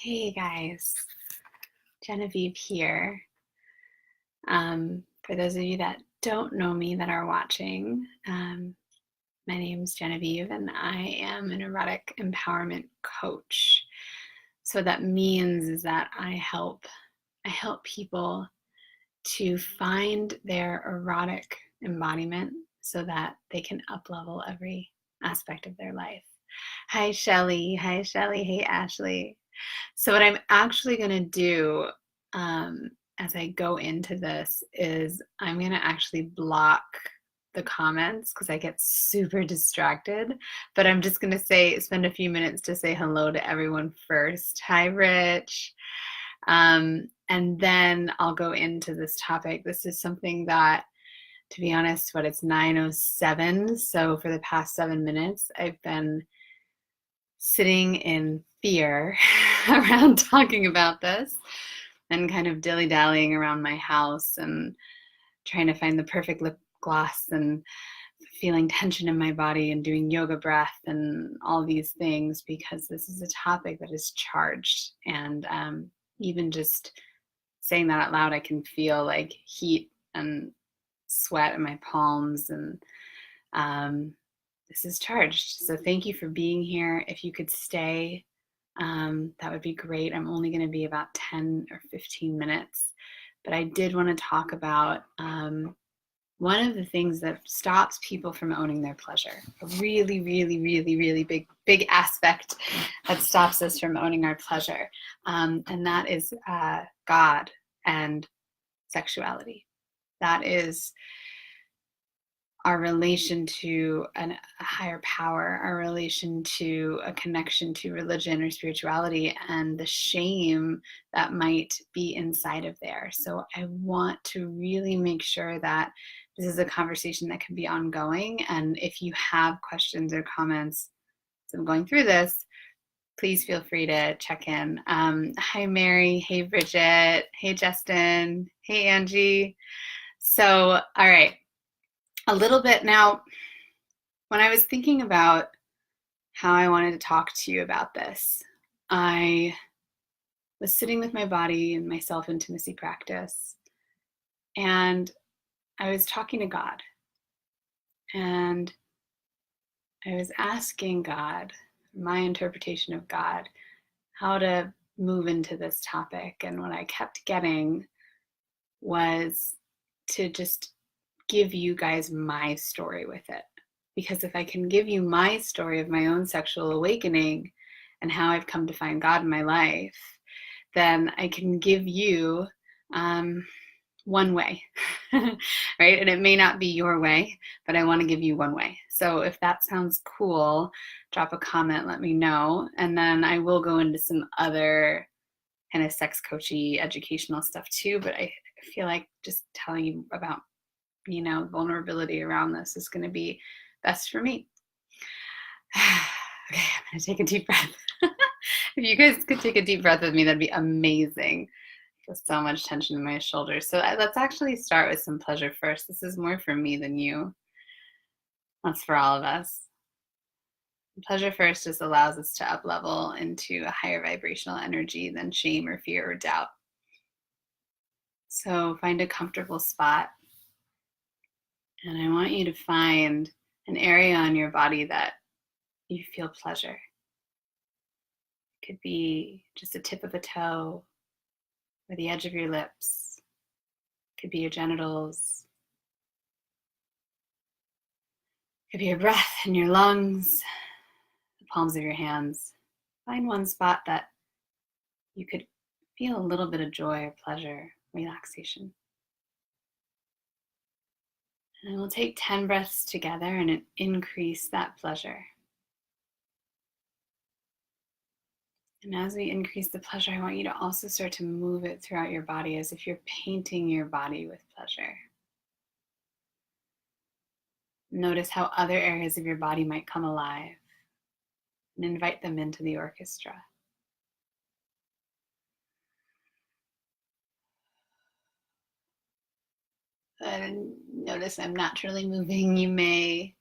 Hey guys, Genevieve here. For those of you that don't know me that are watching, my name's Genevieve and I am an erotic empowerment coach. So what that means is that I help people to find their erotic embodiment so that they can up-level every aspect of their life. Hi Shelly, hey Ashley. So what I'm actually going to do as I go into this is I'm going to actually block the comments because I get super distracted. But I'm just going to spend a few minutes to say hello to everyone first. Hi, Rich. And then I'll go into this topic. This is something that, to be honest, it's 9:07. So for the past 7 minutes, I've been sitting in fear around talking about this and kind of dilly-dallying around my house and trying to find the perfect lip gloss and feeling tension in my body and doing yoga breath and all these things because this is a topic that is charged. And even just saying that out loud, I can feel like heat and sweat in my palms, and this is charged. So thank you for being here. If you could stay, that would be great. I'm only going to be about 10 or 15 minutes, but I did want to talk about one of the things that stops people from owning their pleasure. A really, really, really, really big aspect that stops us from owning our pleasure, and that is God and sexuality. That is our relation to a higher power, our relation to a connection to religion or spirituality, and the shame that might be inside of there. So I want to really make sure that this is a conversation that can be ongoing. And if you have questions or comments as I'm going through this, please feel free to check in. Hi, Mary. Hey, Bridget. Hey, Justin. Hey, Angie. So, all right. A little bit now, when I was thinking about how I wanted to talk to you about this, I was sitting with my body in my self-intimacy practice, and I was talking to God, and I was asking God, my interpretation of God, how to move into this topic. And what I kept getting was to just give you guys my story with it. Because if I can give you my story of my own sexual awakening and how I've come to find God in my life, then I can give you one way, right? And it may not be your way, but I want to give you one way. So if that sounds cool, drop a comment, let me know. And then I will go into some other kind of sex coachy educational stuff too. But I feel like just telling you about vulnerability around this is going to be best for me. Okay, I'm going to take a deep breath. If you guys could take a deep breath with me, that'd be amazing. I feel so much tension in my shoulders. So let's actually start with some pleasure first. This is more for me than you. That's for all of us. Pleasure first just allows us to up level into a higher vibrational energy than shame or fear or doubt. So find a comfortable spot. And I want you to find an area on your body that you feel pleasure. It could be just the tip of a toe or the edge of your lips. It could be your genitals. It could be your breath in your lungs, the palms of your hands. Find one spot that you could feel a little bit of joy or pleasure, relaxation. And we'll take 10 breaths together and increase that pleasure. And as we increase the pleasure, I want you to also start to move it throughout your body as if you're painting your body with pleasure. Notice how other areas of your body might come alive and invite them into the orchestra. And notice I'm naturally moving. You may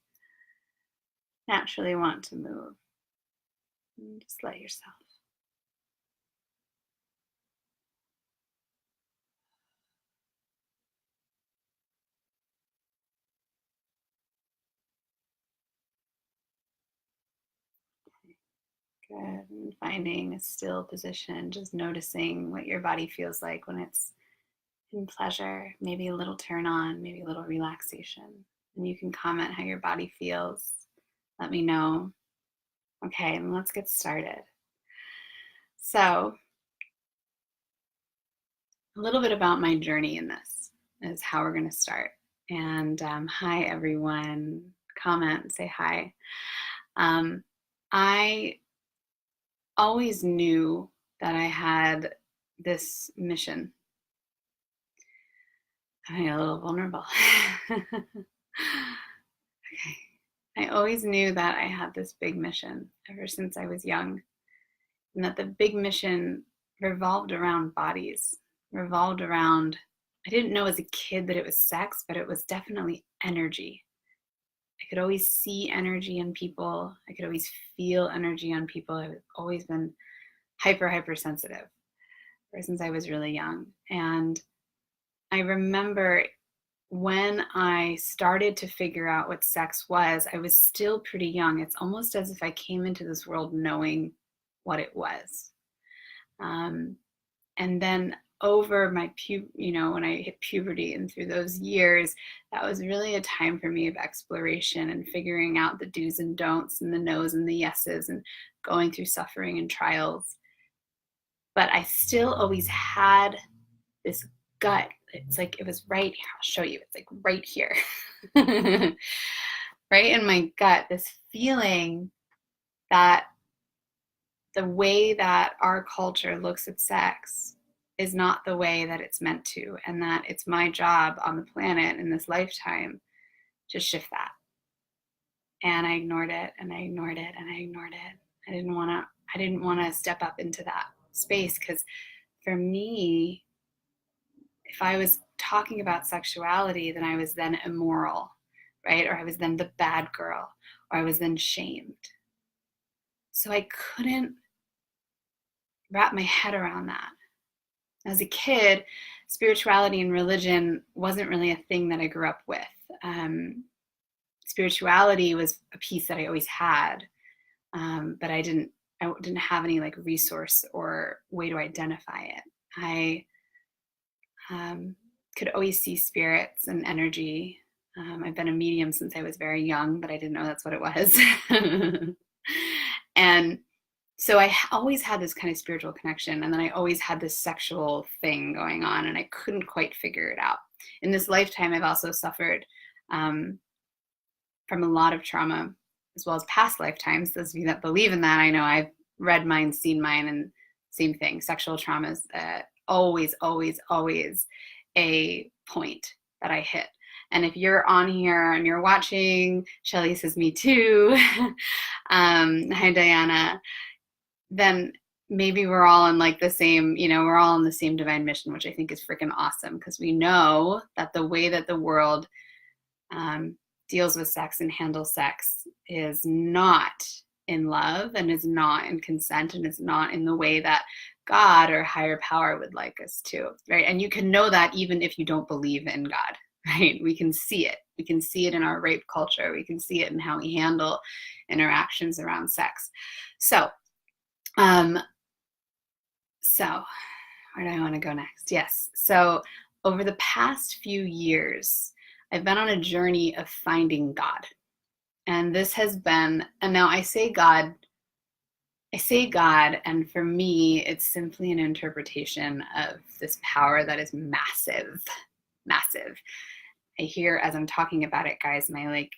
naturally want to move. And just let yourself. Good. And finding a still position, just noticing what your body feels like when it's in pleasure, maybe a little turn on, maybe a little relaxation. And you can comment how your body feels. Let me know. Okay, and let's get started. So, a little bit about my journey in this is how we're going to start. And hi, everyone. Comment, say hi. I always knew that I had this mission. I'm getting a little vulnerable. Okay. I always knew that I had this big mission ever since I was young, and that the big mission revolved around bodies, revolved around, I didn't know as a kid that it was sex, but it was definitely energy. I could always see energy in people. I could always feel energy on people. I've always been hyper sensitive ever since I was really young. And I remember when I started to figure out what sex was, I was still pretty young. It's almost as if I came into this world knowing what it was. And then over my when I hit puberty and through those years, that was really a time for me of exploration and figuring out the do's and don'ts and the no's and the yeses and going through suffering and trials. But I still always had this gut. It's like it was right here. I'll show you. It's like right here. Right in my gut, this feeling that the way that our culture looks at sex is not the way that it's meant to, and that it's my job on the planet in this lifetime to shift that. And I ignored it, and I ignored it, and I ignored it. I didn't want to step up into that space, because for me, if I was talking about sexuality, then I was then immoral, right? Or I was then the bad girl, or I was then shamed. So I couldn't wrap my head around that. As a kid, spirituality and religion wasn't really a thing that I grew up with. Spirituality was a piece that I always had, but I didn't have any like resource or way to identify it. I could always see spirits and energy. I've been a medium since I was very young, but I didn't know that's what it was. And so I always had this kind of spiritual connection, and then I always had this sexual thing going on, and I couldn't quite figure it out. In this lifetime, I've also suffered from a lot of trauma, as well as past lifetimes. Those of you that believe in that, I know I've read mine, seen mine, and same thing. Sexual trauma is always a point that I hit. And if you're on here and you're watching, Shelly says me too. Hi, Diana. Then maybe we're all in like the same, we're all in the same divine mission, which I think is freaking awesome, because we know that the way that the world deals with sex and handles sex is not in love, and is not in consent, and is not in the way that God or higher power would like us to, right? And you can know that even if you don't believe in God, right? We can see it. We can see it in our rape culture. We can see it in how we handle interactions around sex. So where do I want to go next? Yes. So over the past few years, I've been on a journey of finding God. And this has been, and now I say God, and for me, it's simply an interpretation of this power that is massive, massive. I hear, as I'm talking about it, guys, my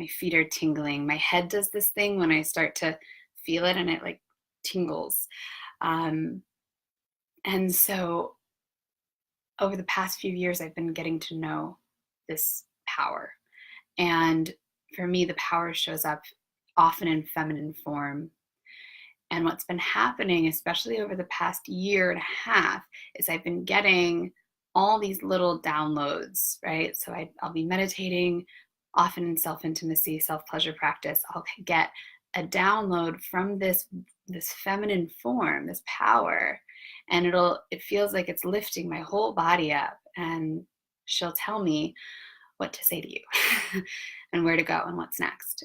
feet are tingling. My head does this thing when I start to feel it, and it like tingles. And so over the past few years, I've been getting to know this power. And for me, the power shows up often in feminine form. And what's been happening, especially over the past year and a half, is I've been getting all these little downloads, right? So I'll be meditating, often in self-intimacy, self-pleasure practice. I'll get a download from this feminine form, this power, and it feels like it's lifting my whole body up, and she'll tell me what to say to you and where to go and what's next.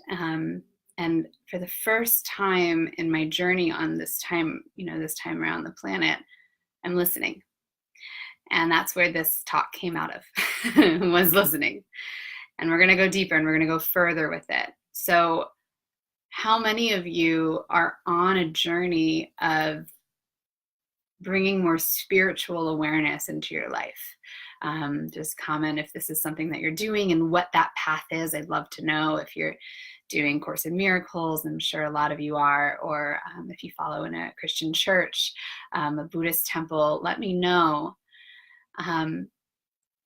And for the first time in my journey on this time, this time around the planet, I'm listening. And that's where this talk came out of, was listening. And we're going to go deeper and we're going to go further with it. So how many of you are on a journey of bringing more spiritual awareness into your life? Just comment if this is something that you're doing and what that path is. I'd love to know if you're doing Course in Miracles. I'm sure a lot of you are, or if you follow in a Christian church, a Buddhist temple, let me know. And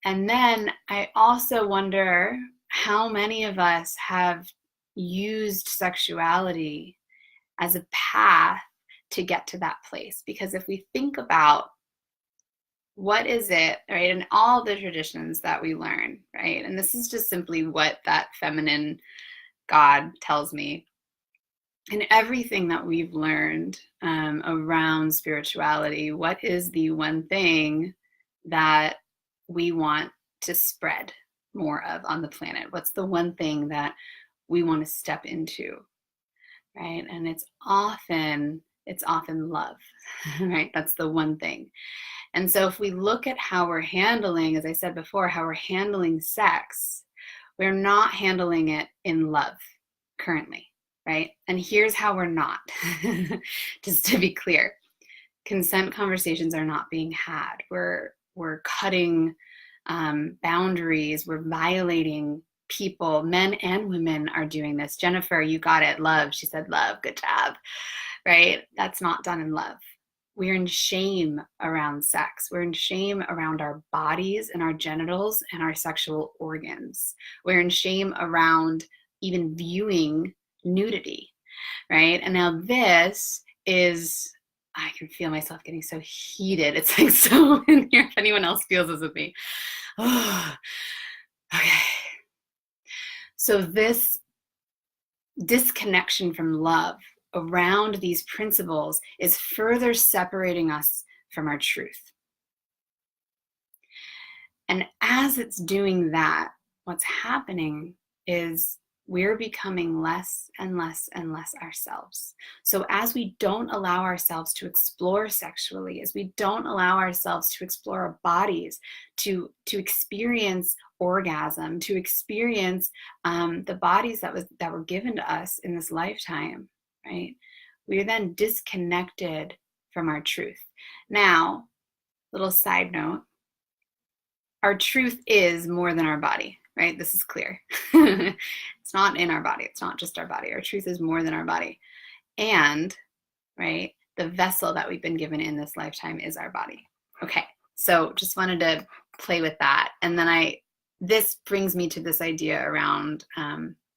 then I also wonder how many of us have used sexuality as a path to get to that place. Because if we think about what is it, right, in all the traditions that we learn, right, and this is just simply what that feminine God tells me, in everything that we've learned around spirituality, what is the one thing that we want to spread more of on the planet? What's the one thing that we want to step into, right? And it's often love, right? That's the one thing. And so if we look at how we're handling, as I said before, how we're handling sex, we're not handling it in love currently, right? And here's how we're not, just to be clear. Consent conversations are not being had. We're cutting boundaries. We're violating people. Men and women are doing this. Jennifer, you got it. Love. She said love. Good job. Right? That's not done in love. We're in shame around sex. We're in shame around our bodies and our genitals and our sexual organs. We're in shame around even viewing nudity, right? And now this is, I can feel myself getting so heated. It's like so in here, if anyone else feels this with me. Oh, okay. So this disconnection from love around these principles is further separating us from our truth. And as it's doing that, what's happening is we're becoming less and less and less ourselves. So as we don't allow ourselves to explore sexually, as we don't allow ourselves to explore our bodies, to experience orgasm, to experience the bodies that were given to us in this lifetime, right? We are then disconnected from our truth. Now, little side note, our truth is more than our body, right? This is clear. It's not in our body. It's not just our body. Our truth is more than our body. And, right, the vessel that we've been given in this lifetime is our body. Okay, so just wanted to play with that. And then this brings me to this idea around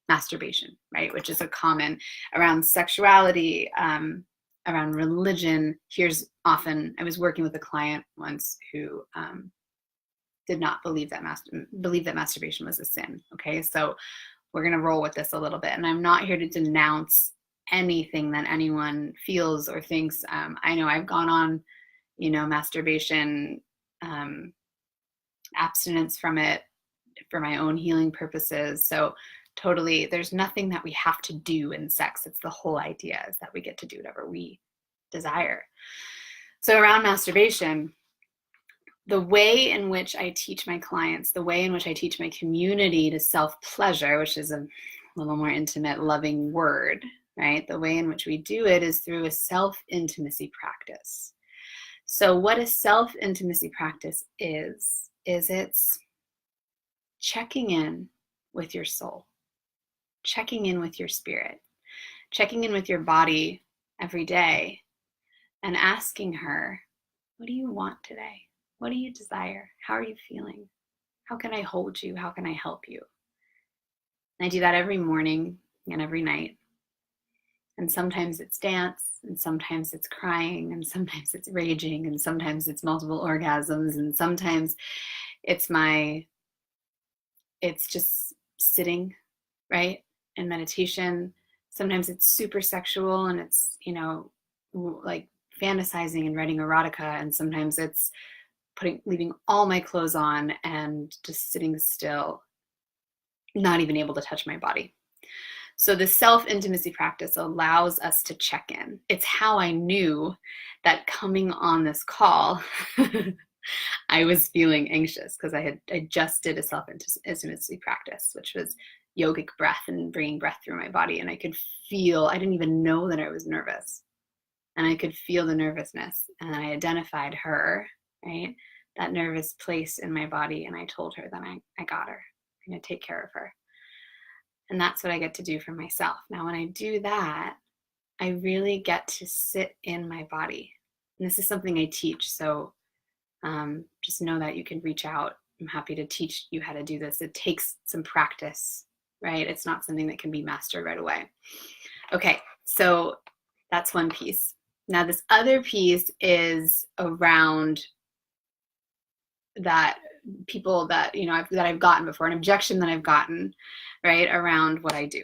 masturbation, right, which is a common around sexuality, around religion. I was working with a client once who did not believe that masturbation was a sin. Okay, so we're going to roll with this a little bit. And I'm not here to denounce anything that anyone feels or thinks. I know I've gone on, masturbation, abstinence from it for my own healing purposes. So totally, there's nothing that we have to do in sex. It's the whole idea is that we get to do whatever we desire. So around masturbation, the way in which I teach my clients, the way in which I teach my community to self-pleasure, which is a little more intimate, loving word, right? The way in which we do it is through a self-intimacy practice. So what a self-intimacy practice is it's checking in with your soul, checking in with your spirit, checking in with your body every day and asking her, what do you want today? What do you desire? How are you feeling? How can I hold you? How can I help you? And I do that every morning and every night. And sometimes it's dance, and sometimes it's crying, and sometimes it's raging, and sometimes it's multiple orgasms, and sometimes it's just sitting, right, in meditation. Sometimes it's super sexual and it's, like fantasizing and writing erotica, and sometimes it's leaving all my clothes on and just sitting still, not even able to touch my body. So the self-intimacy practice allows us to check in. It's how I knew that coming on this call, I was feeling anxious because I just did a self-intimacy practice, which was yogic breath and bringing breath through my body. And I could feel, I didn't even know that I was nervous. And I could feel the nervousness. And I identified her, right? That nervous place in my body. And I told her that I got her. I'm going to take care of her. And that's what I get to do for myself. Now, when I do that, I really get to sit in my body. And this is something I teach. So just know that you can reach out. I'm happy to teach you how to do this. It takes some practice, right? It's not something that can be mastered right away. Okay, so that's one piece. Now, this other piece is around that people that, you know, that I've gotten before, an objection that I've gotten, right, around what I do.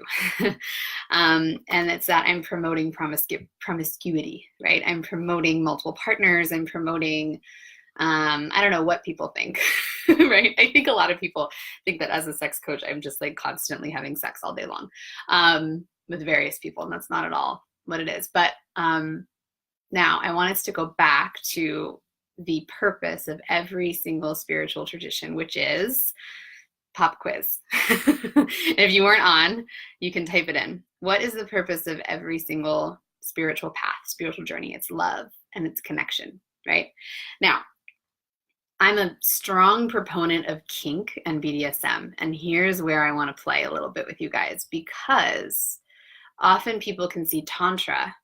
And it's that I'm promoting promiscuity, right? I'm promoting multiple partners. I'm promoting, I don't know what people think, right? I think a lot of people think that as a sex coach, I'm just like constantly having sex all day long with various people. And that's not at all what it is. But now I want us to go back to the purpose of every single spiritual tradition, which is pop quiz. If you weren't on, you can type it in. What is the purpose of every single spiritual path, spiritual journey? It's love and it's connection, right? Now, I'm a strong proponent of kink and BDSM, and here's where I want to play a little bit with you guys, because often people can see Tantra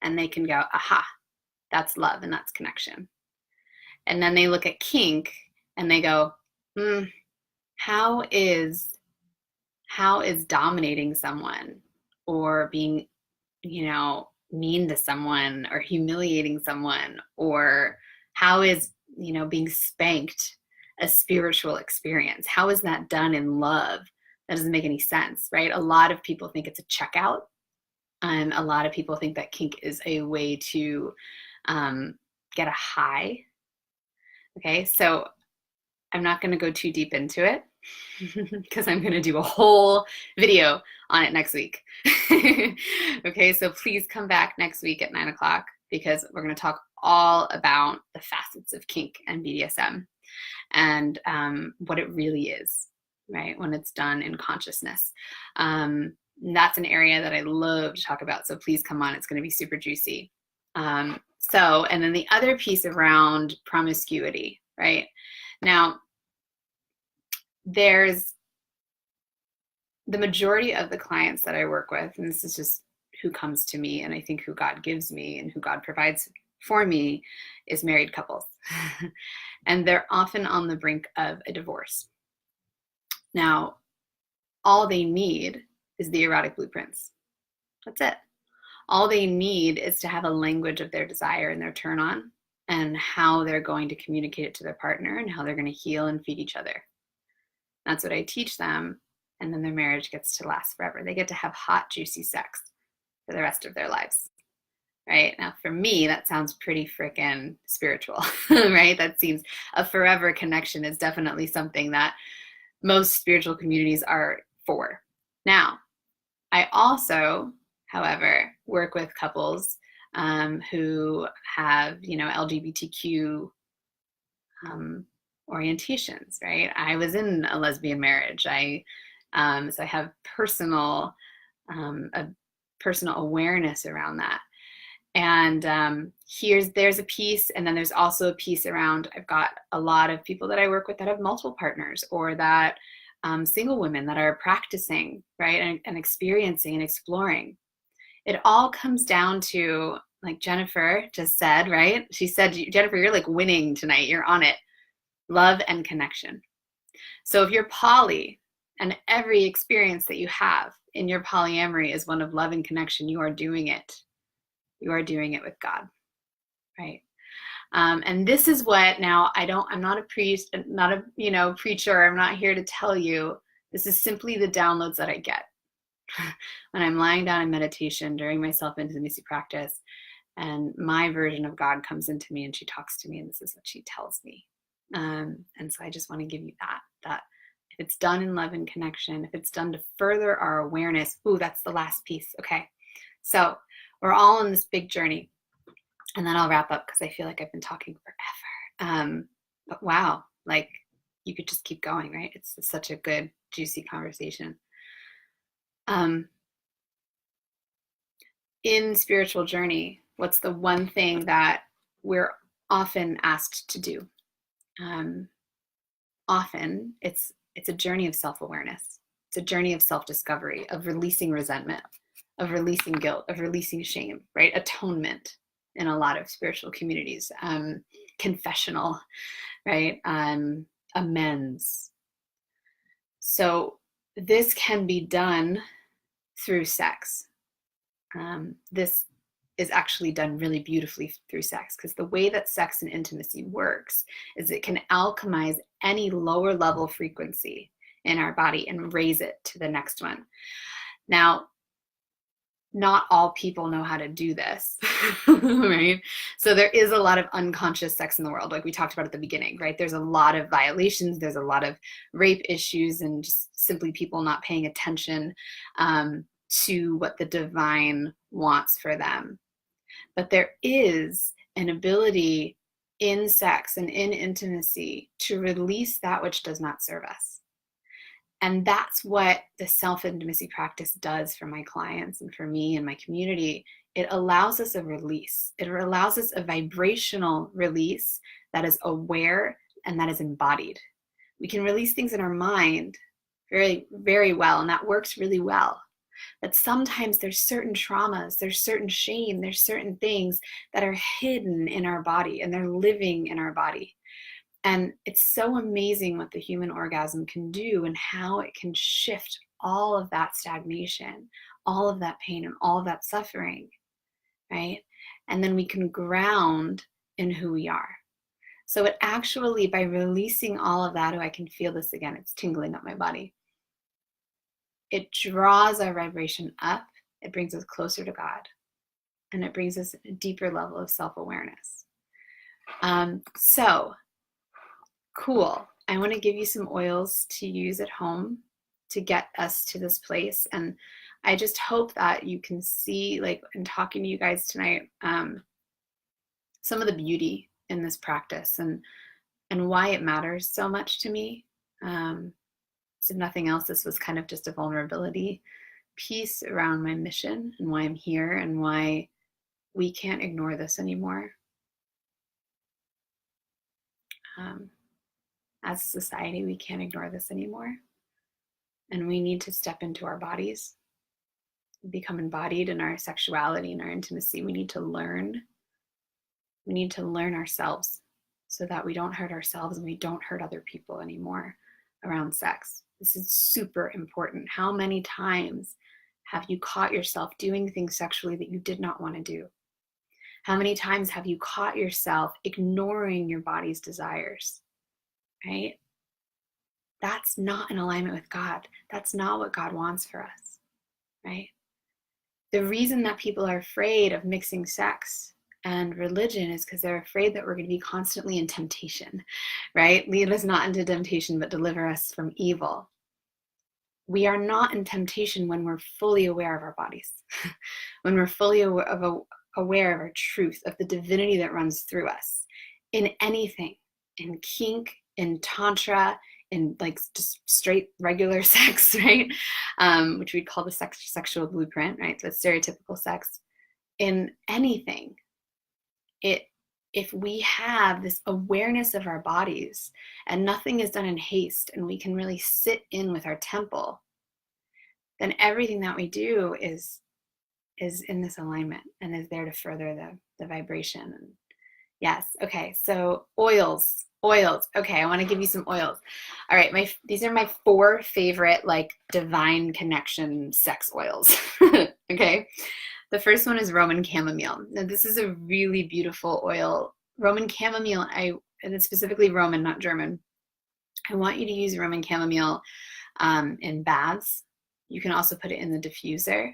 and they can go, aha, that's love and that's connection. And then they look at kink and they go, how is dominating someone or being, you know, mean to someone or humiliating someone, or how is, you know, being spanked a spiritual experience? How is that done in love? That doesn't make any sense, right? A lot of people think it's a checkout. And a lot of people think that kink is a way to get a high. Okay, so I'm not going to go too deep into it because I'm going to do a whole video on it next week. Okay, so please come back next week at 9 o'clock because we're going to talk all about the facets of kink and BDSM and what it really is, right, when it's done in consciousness. That's an area that I love to talk about, so please come on. It's going to be super juicy. And then the other piece around promiscuity, right? Now, there's the majority of the clients that I work with, and this is just who comes to me, and I think who God gives me and who God provides for me, is married couples. And they're often on the brink of a divorce. Now, all they need is the erotic blueprints. That's it. All they need is to have a language of their desire and their turn on and how they're going to communicate it to their partner and how they're going to heal and feed each other. That's what I teach them. And then their marriage gets to last forever. They get to have hot, juicy sex for the rest of their lives. Right? Now, for me, that sounds pretty freaking spiritual, right? That seems a forever connection is definitely something that most spiritual communities are for. Now, I also, however, work with couples who have, you know, LGBTQ orientations, right? I was in a lesbian marriage. So I have personal awareness around that. And there's a piece, and then there's also a piece around, I've got a lot of people that I work with that have multiple partners, or that single women that are practicing, right, and experiencing and exploring. It all comes down to, like Jennifer just said, right? She said, Jennifer, you're like winning tonight. You're on it. Love and connection. So if you're poly and every experience that you have in your polyamory is one of love and connection, you are doing it. You are doing it with God, right? And this is what, now I'm not a priest, not a preacher. I'm not here to tell you. This is simply the downloads that I get when I'm lying down in meditation during my self-intimacy practice, and my version of God comes into me and she talks to me, and this is what she tells me. And so I just want to give you that it's done in love and connection, if it's done to further our awareness, ooh, that's the last piece. Okay. So we're all on this big journey, and then I'll wrap up because I feel like I've been talking forever. But wow, like you could just keep going, right? It's such a good, juicy conversation. In spiritual journey, what's the one thing that we're often asked to do? Often it's a journey of self-awareness. It's a journey of self-discovery, of releasing resentment, of releasing guilt, of releasing shame, right? Atonement in a lot of spiritual communities, confessional, right? Amends. So this can be done through sex. This is actually done really beautifully through sex, because the way that sex and intimacy works is it can alchemize any lower level frequency in our body and raise it to the next one. Now, not all people know how to do this, right? So there is a lot of unconscious sex in the world, like we talked about at the beginning, right? There's a lot of violations, there's a lot of rape issues, and just simply people not paying attention to what the divine wants for them. But there is an ability in sex and in intimacy to release that which does not serve us. And that's what the self-intimacy practice does for my clients and for me and my community. It allows us a release. It allows us a vibrational release that is aware and that is embodied. We can release things in our mind very, very well, and that works really well. But sometimes there's certain traumas, there's certain shame, there's certain things that are hidden in our body and they're living in our body. And it's so amazing what the human orgasm can do and how it can shift all of that stagnation, all of that pain, and all of that suffering, right? And then we can ground in who we are. So it actually, by releasing all of that, I can feel this again, it's tingling up my body. It draws our vibration up, it brings us closer to God, and it brings us a deeper level of self-awareness. So cool. I want to give you some oils to use at home to get us to this place. And I just hope that you can see, like in talking to you guys tonight, some of the beauty in this practice and why it matters so much to me. So if nothing else, this was kind of just a vulnerability piece around my mission and why I'm here and why we can't ignore this anymore. As a society, we can't ignore this anymore. And we need to step into our bodies, become embodied in our sexuality and our intimacy. We need to learn. We need to learn ourselves so that we don't hurt ourselves and we don't hurt other people anymore around sex. This is super important. How many times have you caught yourself doing things sexually that you did not want to do? How many times have you caught yourself ignoring your body's desires, right? That's not in alignment with God. That's not what God wants for us, right? The reason that people are afraid of mixing sex and religion is because they're afraid that we're going to be constantly in temptation, right? Lead us not into temptation, but deliver us from evil. We are not in temptation when we're fully aware of our bodies, when we're fully aware of our truth, of the divinity that runs through us. In anything, in kink, in tantra, in like just straight regular sex, right? Which we'd call the sexual blueprint, right? So stereotypical sex. In anything, if we have this awareness of our bodies and nothing is done in haste and we can really sit in with our temple, then everything that we do is in this alignment and is there to further the vibration. And yes, okay, so oils. Okay, I want to give you some oils. All right, these are my 4 favorite like divine connection sex oils. Okay. The first one is Roman chamomile. Now, this is a really beautiful oil. Roman chamomile, and it's specifically Roman, not German. I want you to use Roman chamomile in baths. You can also put it in the diffuser.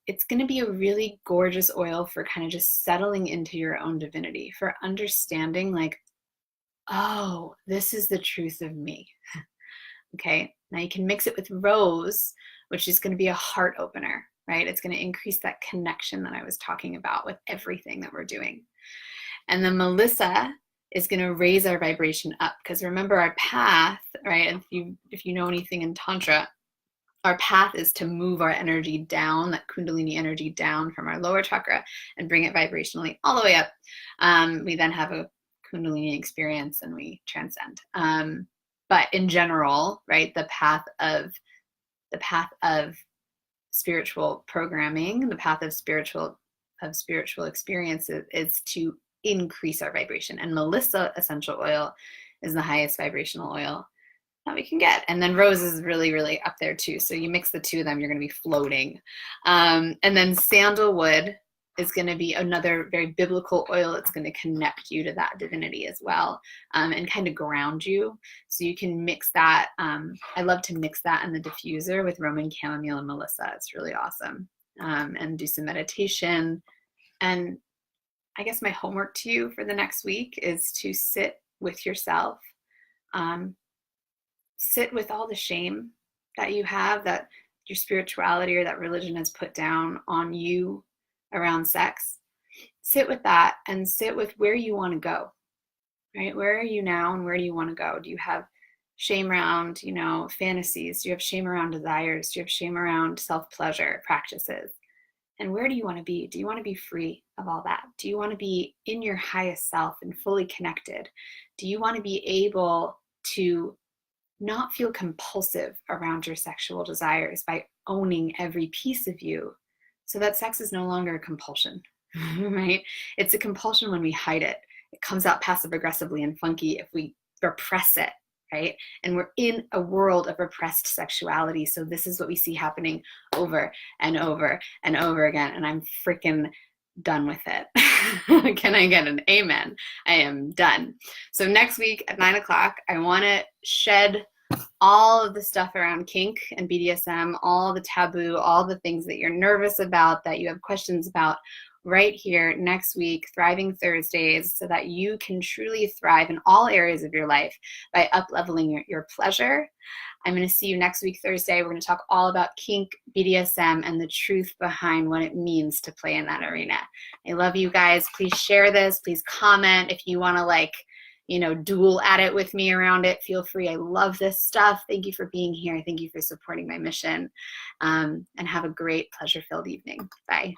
It's going to be a really gorgeous oil for kind of just settling into your own divinity, for understanding like, oh, this is the truth of me. Okay, now you can mix it with rose, which is going to be a heart opener, right? It's going to increase that connection that I was talking about with everything that we're doing. And then Melissa is going to raise our vibration up, because remember our path, right? If you know anything in Tantra, our path is to move our energy down, that Kundalini energy down from our lower chakra and bring it vibrationally all the way up. We then have a Kundalini experience and we transcend. But in general, right, the path of spiritual programming, the path of spiritual experiences is to increase our vibration. And Melissa essential oil is the highest vibrational oil that we can get. And then rose is really, really up there too. So you mix the two of them, you're going to be floating. And then sandalwood is going to be another very biblical oil. It's going to connect you to that divinity as well, and kind of ground you. So you can mix that. I love to mix that in the diffuser with Roman chamomile and Melissa. It's really awesome. And do some meditation. And I guess my homework to you for the next week is to sit with yourself. Sit with all the shame that you have, that your spirituality or that religion has put down on you around sex. Sit with that and sit with where you want to go, right? Where are you now and where do you want to go? Do you have shame around, fantasies? Do you have shame around desires? Do you have shame around self-pleasure practices? And where do you want to be? Do you want to be free of all that? Do you want to be in your highest self and fully connected? Do you want to be able to not feel compulsive around your sexual desires by owning every piece of you, so that sex is no longer a compulsion, right? It's a compulsion when we hide it. It comes out passive aggressively and funky if we repress it, right? And we're in a world of repressed sexuality. So this is what we see happening over and over and over again. And I'm freaking done with it. Can I get an amen? I am done. So next week at 9 o'clock, I want to shed all of the stuff around kink and BDSM, all the taboo, all the things that you're nervous about, that you have questions about, right here next week, Thriving Thursdays, so that you can truly thrive in all areas of your life by up-leveling your pleasure. I'm going to see you next week, Thursday. We're going to talk all about kink, BDSM, and the truth behind what it means to play in that arena. I love you guys. Please share this. Please comment if you want to duel at it with me around it. Feel free. I love this stuff. Thank you for being here. Thank you for supporting my mission. And have a great pleasure-filled evening. Bye.